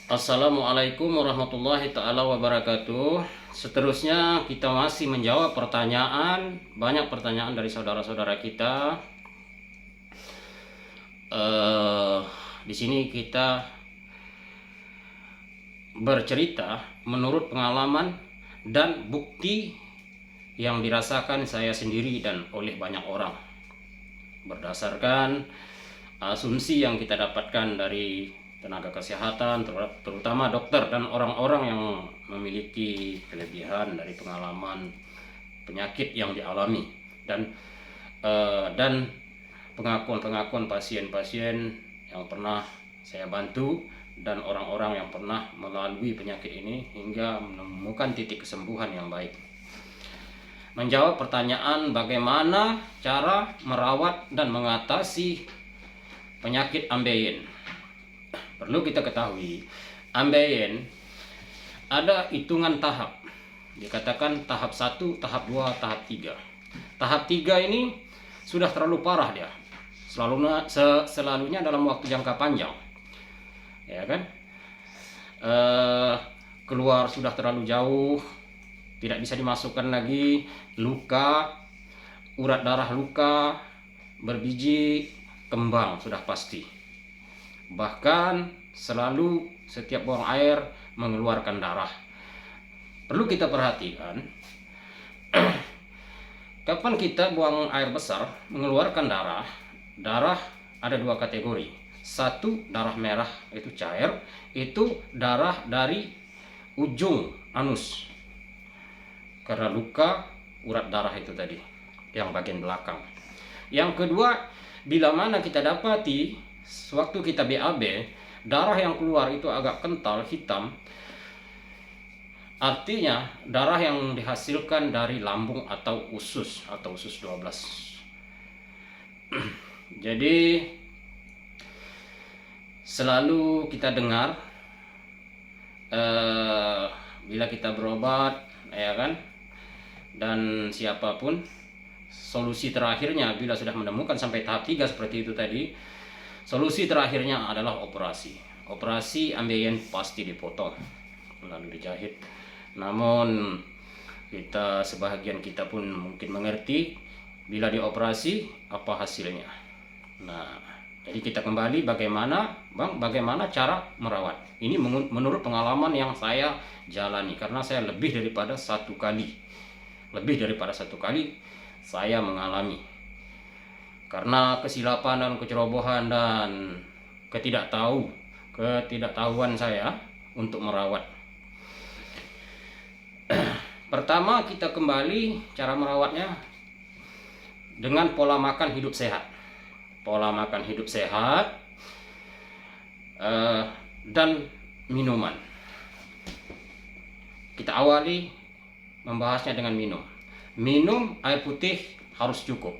Assalamualaikum warahmatullahi ta'ala wabarakatuh. Seterusnya kita masih menjawab pertanyaan, banyak pertanyaan dari saudara-saudara kita. Di sini kita bercerita menurut pengalaman dan bukti yang dirasakan saya sendiri dan oleh banyak orang, berdasarkan asumsi yang kita dapatkan dari tenaga kesehatan, terutama dokter dan orang-orang yang memiliki kelebihan dari pengalaman penyakit yang dialami, dan pengakuan-pengakuan pasien-pasien yang pernah saya bantu dan orang-orang yang pernah melalui penyakit ini hingga menemukan titik kesembuhan yang baik. Menjawab pertanyaan bagaimana cara merawat dan mengatasi penyakit ambeien. Perlu kita ketahui, ambeien ada hitungan tahap. Dikatakan tahap 1, tahap 2, tahap 3. Tahap 3 ini sudah terlalu parah dia. Selalunya dalam waktu jangka panjang. Ya kan? Keluar sudah terlalu jauh, tidak bisa dimasukkan lagi, luka, urat darah luka, berbiji, kembang sudah pasti. Bahkan selalu setiap buang air mengeluarkan darah. Perlu kita perhatikan, kapan kita buang air besar mengeluarkan darah ada dua kategori. Satu, darah merah itu cair, itu darah dari ujung anus karena luka urat darah itu tadi yang bagian belakang. Yang kedua, bila mana kita dapati sewaktu kita BAB, darah yang keluar itu agak kental, hitam, artinya darah yang dihasilkan dari lambung atau usus 12. Jadi selalu kita dengar bila kita berobat, ya kan, dan siapapun, solusi terakhirnya bila sudah menemukan sampai tahap 3 seperti itu tadi, solusi terakhirnya adalah operasi. Operasi ambeien pasti dipotong lalu dijahit. Namun sebahagian kita pun mungkin mengerti bila dioperasi apa hasilnya. Nah, jadi kita kembali bagaimana cara merawat. Ini menurut pengalaman yang saya jalani, karena saya lebih daripada satu kali saya mengalami. Karena kesilapan dan kecerobohan dan ketidaktahuan saya untuk merawat. Pertama, kita kembali cara merawatnya dengan pola makan hidup sehat. Pola makan hidup sehat dan minuman. Kita awali membahasnya dengan minum. Minum air putih harus cukup,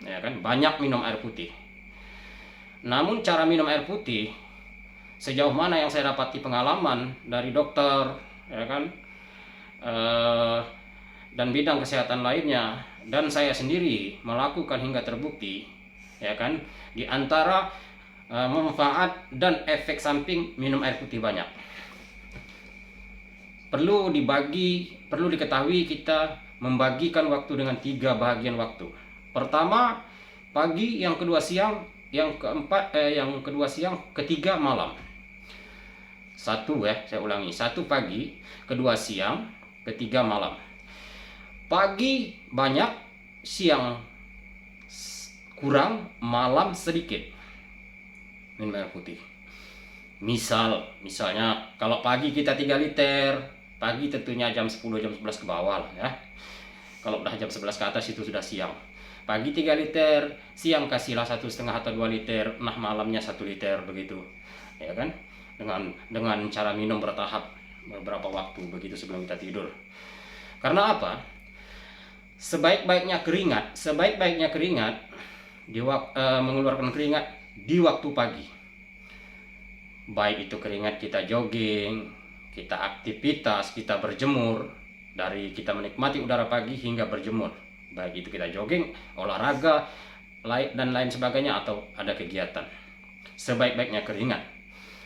ya kan, banyak minum air putih. Namun cara minum air putih sejauh mana yang saya dapati pengalaman dari dokter, ya kan, dan bidang kesehatan lainnya, dan saya sendiri melakukan hingga terbukti, ya kan, di antara manfaat dan efek samping minum air putih banyak. Perlu diketahui, kita membagikan waktu dengan 3 bahagian waktu. Pertama pagi, yang kedua siang, yang kedua siang, ketiga malam. Saya ulangi, 1 pagi, kedua siang, ketiga malam. Pagi banyak, siang kurang, malam sedikit minum air putih. Misalnya kalau pagi kita 3 liter, pagi tentunya jam 10, jam 11 ke bawah lah ya. Kalau udah jam 11 ke atas itu sudah siang. Pagi 3 liter, siang kasihlah 1,5 atau 2 liter, nah malamnya 1 liter begitu. Ya kan? Dengan cara minum bertahap beberapa waktu begitu sebelum kita tidur. Karena apa? Sebaik-baiknya keringat mengeluarkan keringat di waktu pagi. Baik itu keringat kita jogging, kita aktivitas, kita berjemur, dari kita menikmati udara pagi hingga berjemur, baik itu kita jogging, olahraga, dan lain sebagainya, atau ada kegiatan. Sebaik-baiknya keringat.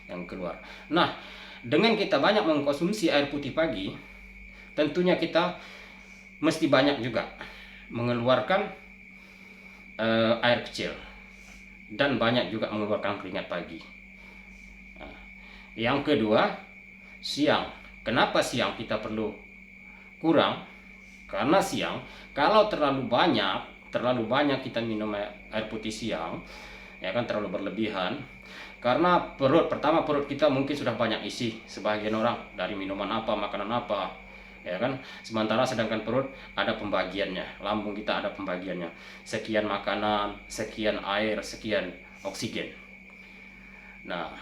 yang keluar. Nah, dengan kita banyak mengkonsumsi air putih pagi, tentunya kita mesti banyak juga mengeluarkan air kecil dan banyak juga mengeluarkan keringat pagi. Nah, yang kedua, siang. Kenapa siang kita perlu kurang? Karena siang kalau terlalu banyak kita minum air putih siang, ya kan, terlalu berlebihan. Karena perut kita mungkin sudah banyak isi, sebagian orang dari minuman apa, makanan apa, ya kan. Sementara sedangkan perut ada pembagiannya, lambung kita ada pembagiannya, sekian makanan, sekian air, sekian oksigen. Nah,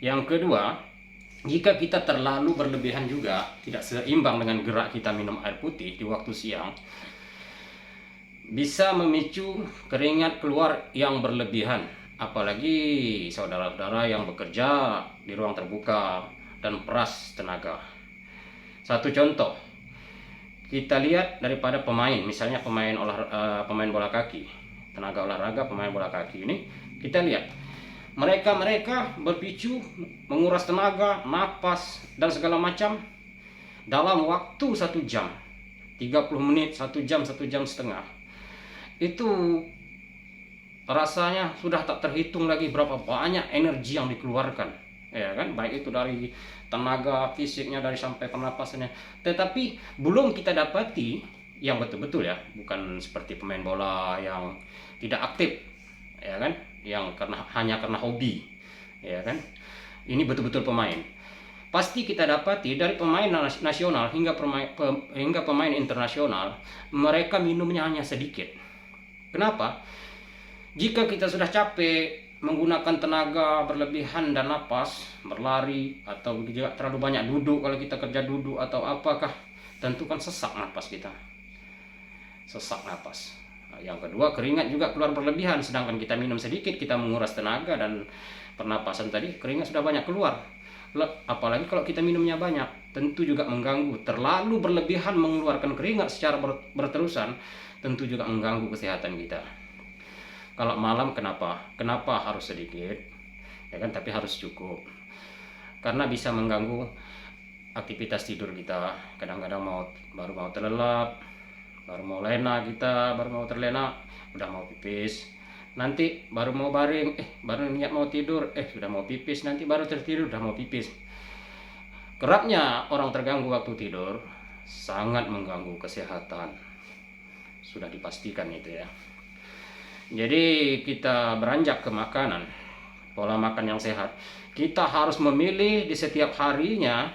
yang kedua, jika kita terlalu berlebihan juga, tidak seimbang dengan gerak kita minum air putih di waktu siang, bisa memicu keringat keluar yang berlebihan. Apalagi saudara-saudara yang bekerja di ruang terbuka dan peras tenaga. Satu contoh, kita lihat daripada pemain, misalnya pemain bola kaki, tenaga olahraga pemain bola kaki ini, kita lihat mereka berpicu, menguras tenaga, napas dan segala macam dalam waktu 1 jam, 30 menit, 1 jam, 1 jam setengah. Itu rasanya sudah tak terhitung lagi berapa banyak energi yang dikeluarkan, ya kan, baik itu dari tenaga fisiknya, dari sampai pernapasannya. Tetapi belum kita dapati yang betul-betul, ya, bukan seperti pemain bola yang tidak aktif, ya kan, yang hanya karena hobi, ya kan. Ini betul-betul pemain. Pasti kita dapati dari pemain nasional hingga pemain internasional, mereka minumnya hanya sedikit. Kenapa? Jika kita sudah capek menggunakan tenaga berlebihan dan napas, berlari, atau juga terlalu banyak duduk, kalau kita kerja duduk atau apakah, tentu kan sesak napas kita. Sesak napas. Nah, yang kedua, keringat juga keluar berlebihan, sedangkan kita minum sedikit, kita menguras tenaga dan pernapasan tadi, keringat sudah banyak keluar. Apalagi kalau kita minumnya banyak, tentu juga mengganggu. Terlalu berlebihan mengeluarkan keringat secara berterusan, tentu juga mengganggu kesehatan kita. Kalau malam kenapa harus sedikit, ya kan, tapi harus cukup, karena bisa mengganggu aktivitas tidur kita. Kadang-kadang baru mau terlelap, baru mau terlena, udah mau pipis, nanti baru mau baring, baru niat mau tidur, sudah mau pipis, nanti baru tertidur udah mau pipis. Kerapnya orang terganggu waktu tidur sangat mengganggu kesehatan, sudah dipastikan itu, ya. Jadi kita beranjak ke makanan, pola makan yang sehat. Kita harus memilih di setiap harinya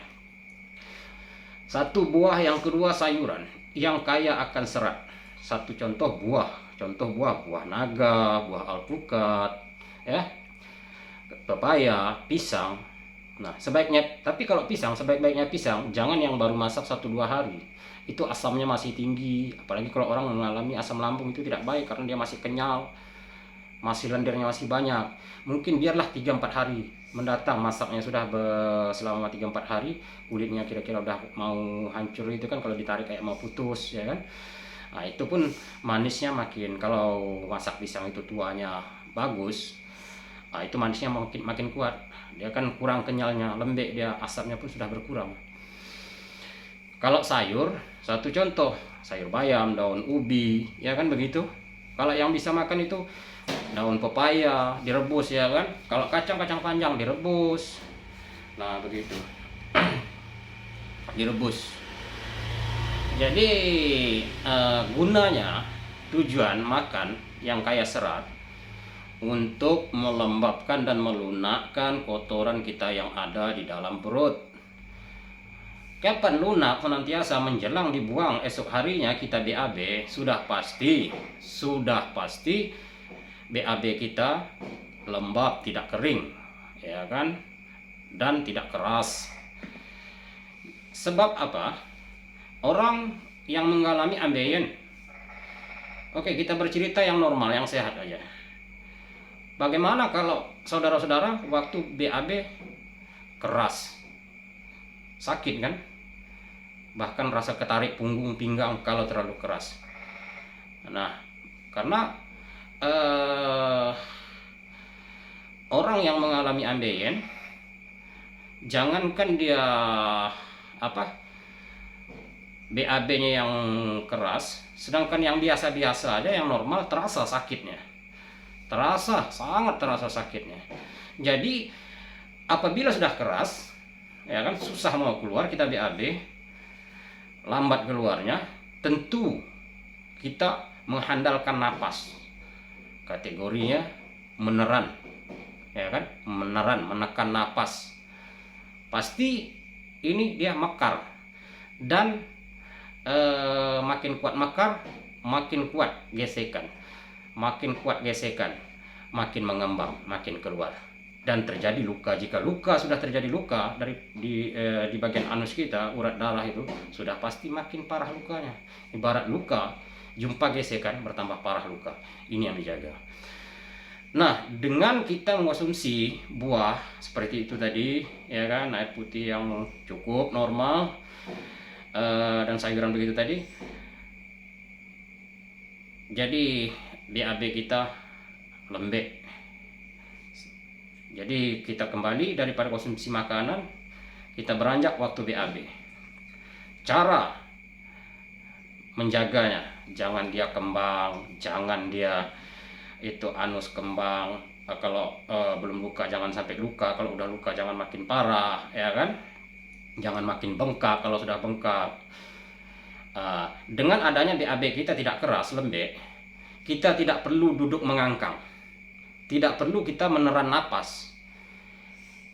1 buah, yang kedua sayuran yang kaya akan serat. Satu contoh buah, buah naga, buah alpukat, ya, pepaya, pisang. Nah, tapi kalau pisang, sebaik-baiknya pisang jangan yang baru masak 1-2 hari. Itu asamnya masih tinggi, apalagi kalau orang mengalami asam lambung, itu tidak baik karena dia masih kenyal, masih lendirnya masih banyak. Mungkin biarlah 3-4 hari mendatang masaknya sudah selama 3-4 hari, kulitnya kira-kira udah mau hancur itu kan, kalau ditarik kayak mau putus, ya kan. Nah, itu pun manisnya makin, kalau masak pisang itu tuanya bagus, nah, itu manisnya makin kuat. Dia kan kurang kenyalnya, lembek dia, asamnya pun sudah berkurang. Kalau sayur, satu contoh, sayur bayam, daun ubi, ya kan begitu. Kalau yang bisa makan itu daun pepaya direbus, ya kan. Kalau kacang panjang direbus. Nah, begitu. Direbus. Jadi gunanya, tujuan makan yang kaya serat untuk melembabkan dan melunakkan kotoran kita yang ada di dalam perut. Kapan lunak senantiasa menjelang dibuang esok harinya kita BAB, sudah pasti BAB kita lembab, tidak kering, ya kan, dan tidak keras. Sebab apa? Orang yang mengalami ambeien, oke, kita bercerita yang normal, yang sehat aja. Bagaimana kalau saudara-saudara waktu BAB keras, sakit kan, bahkan rasa ketarik punggung pinggang kalau terlalu keras. Nah, karena orang yang mengalami ambeien, jangankan dia BAB-nya yang keras, sedangkan yang biasa-biasa aja, yang normal, terasa sakitnya. Sangat terasa sakitnya. Jadi apabila sudah keras, ya kan, susah mau keluar, kita BAB, lambat keluarnya, tentu kita mengandalkan napas. Kategorinya meneran, ya kan, menekan napas. Pasti ini dia mekar, dan makin kuat mekar, makin kuat gesekan, makin mengembang, makin keluar, dan terjadi luka. Jika sudah terjadi luka di bagian anus kita, urat darah itu sudah pasti makin parah lukanya. Ibarat luka, jumpa gesekan, bertambah parah luka. Ini yang dijaga. Nah, dengan kita mengkonsumsi buah seperti itu tadi, ya kan, air putih yang cukup normal, dan sayuran begitu tadi, jadi BAB kita lembek. Jadi kita kembali daripada konsumsi makanan, kita beranjak waktu BAB. Cara menjaganya, jangan dia kembang, jangan dia itu anus kembang. Kalau belum luka jangan sampai luka, kalau udah luka jangan makin parah, ya kan, jangan makin bengkak. Kalau sudah bengkak, dengan adanya BAB kita tidak keras, lembek, kita tidak perlu duduk mengangkang, tidak perlu kita meneran napas.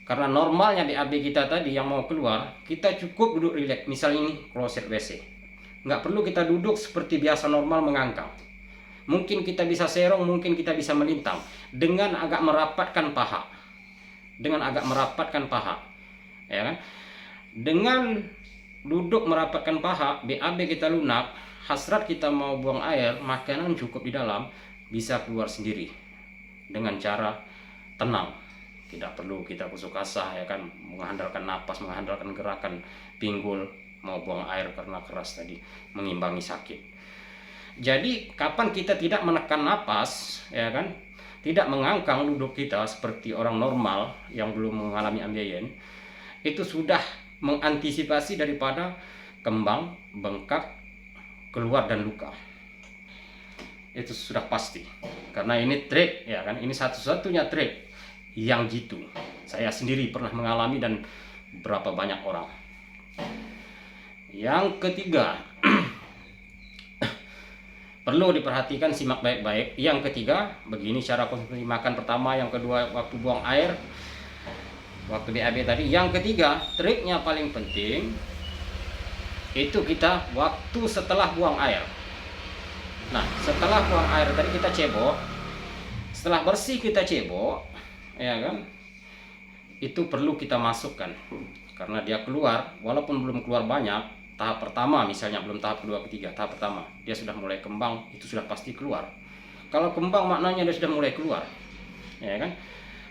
Karena normalnya BAB kita tadi yang mau keluar, kita cukup duduk rileks. Misalnya ini kloset WC, nggak perlu kita duduk seperti biasa normal mengangkang. Mungkin kita bisa serong, mungkin kita bisa melintang dengan agak merapatkan paha, ya kan. Dengan duduk merapatkan paha, BAB kita lunak, hasrat kita mau buang air, makanan cukup di dalam, bisa keluar sendiri dengan cara tenang. Tidak perlu kita kusuk asah, ya kan, mengandalkan napas, mengandalkan gerakan pinggul mau buang air karena keras tadi, mengimbangi sakit. Jadi kapan kita tidak menekan napas, ya kan, tidak mengangkang duduk kita seperti orang normal yang belum mengalami ambeien, itu sudah mengantisipasi daripada kembang, bengkak, keluar, dan luka. Itu sudah pasti. Karena ini trik, ya kan, ini satu-satunya trik yang jitu. Saya sendiri pernah mengalami, dan berapa banyak orang. Yang ketiga, perlu diperhatikan, simak baik-baik. Yang ketiga, begini cara konsumsi makan pertama. Yang kedua, waktu buang air, waktu BAB tadi. Yang ketiga, triknya paling penting, itu kita waktu setelah buang air. Nah, setelah buang air tadi kita cebok. Setelah bersih kita cebok, ya kan, itu perlu kita masukkan. Karena dia keluar, walaupun belum keluar banyak, tahap pertama misalnya, belum tahap kedua, ketiga, tahap pertama dia sudah mulai kembang, itu sudah pasti keluar. Kalau kembang maknanya dia sudah mulai keluar, ya kan.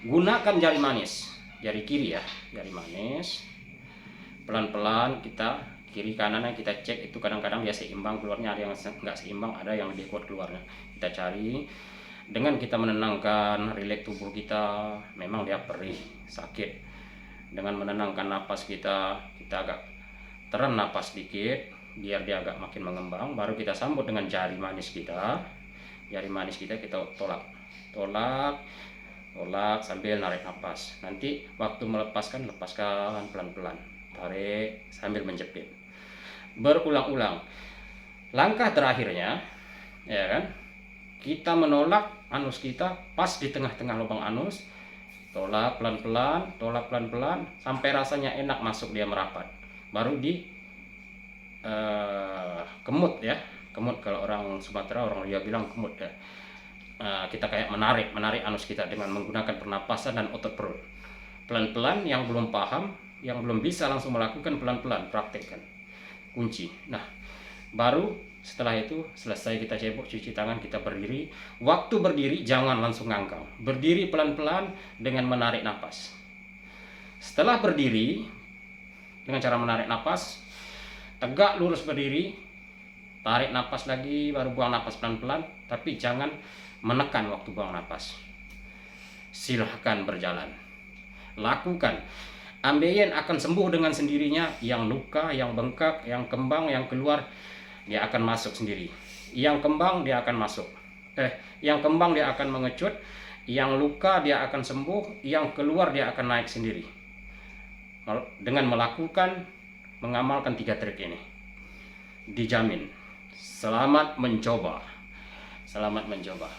Gunakan jari manis, jari kiri ya, jari manis, pelan-pelan kita kiri kanannya kita cek. Itu kadang-kadang dia seimbang keluarnya, ada yang nggak seimbang, ada yang lebih kuat keluarnya. Kita cari dengan kita menenangkan, rileks tubuh kita. Memang dia perih, sakit, dengan menenangkan napas kita agak teran napas sedikit biar dia agak makin mengembang. Baru kita sambut dengan jari manis kita. Jari manis kita tolak sambil narik napas. Nanti waktu lepaskan pelan-pelan, tarik sambil menjepit, berulang-ulang. Langkah terakhirnya, ya kan, kita menolak anus kita pas di tengah-tengah lubang anus. Tolak pelan-pelan sampai rasanya enak masuk, dia merapat. Baru di kemut ya, kemut. Kalau orang Sumatera, orang dia bilang kemut ya. Kita kayak menarik anus kita dengan menggunakan pernapasan dan otot perut. Pelan-pelan. Yang belum paham, yang belum bisa langsung melakukan, pelan-pelan praktekkan, kunci. Nah, baru setelah itu selesai kita cebok, cuci tangan, kita berdiri. Waktu berdiri jangan langsung ngangkang, berdiri pelan-pelan dengan menarik napas. Setelah berdiri dengan cara menarik napas, tegak lurus berdiri, tarik napas lagi, baru buang napas pelan-pelan, tapi jangan menekan waktu buang napas. silahkan berjalan. Lakukan. Ambeien akan sembuh dengan sendirinya. Yang luka, yang bengkak, yang kembang, yang keluar, dia akan masuk sendiri. Yang kembang dia akan masuk. Yang kembang dia akan mengecut. Yang luka dia akan sembuh. Yang keluar dia akan naik sendiri. Dengan melakukan, mengamalkan 3 trik ini, dijamin. Selamat mencoba. Selamat mencoba.